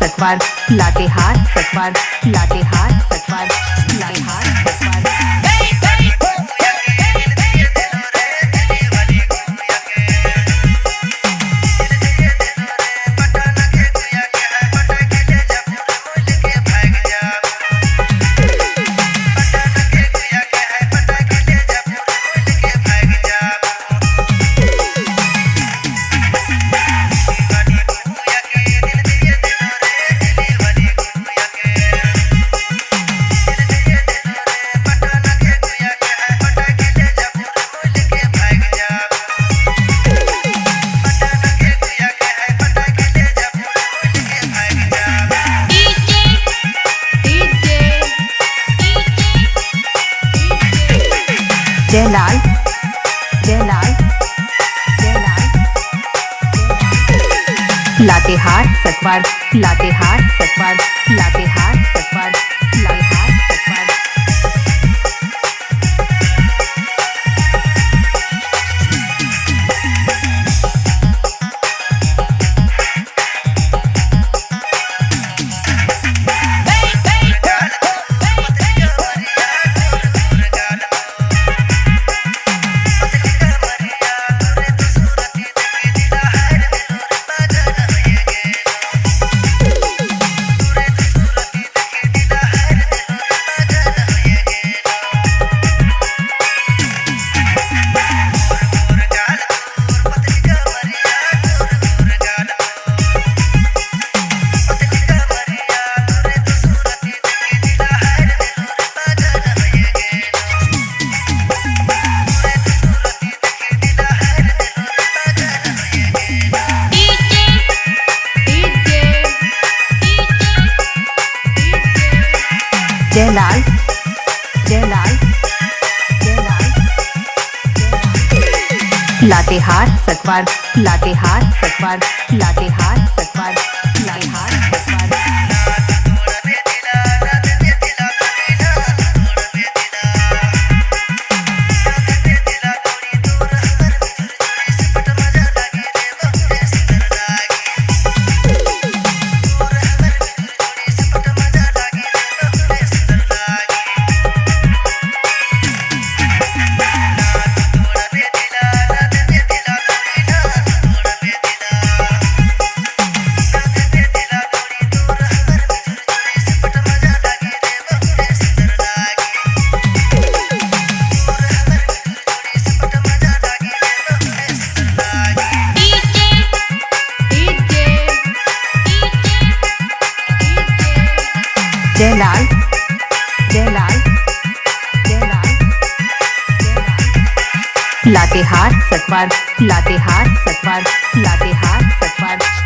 सतवार Latehar सतवार Latehar सतवार Latehar सतवार Jailal Jailal Jailal Latehar सतवार Latehar सतवार Latehar सतवार Latehar सतवार Jailal Jailal Jailal Latehar सतवार Latehar सतवार Latehar सतवार Latehar सतवार Jailal Jailal Jailal Latehar सतवार Latehar सतवार Latehar सतवार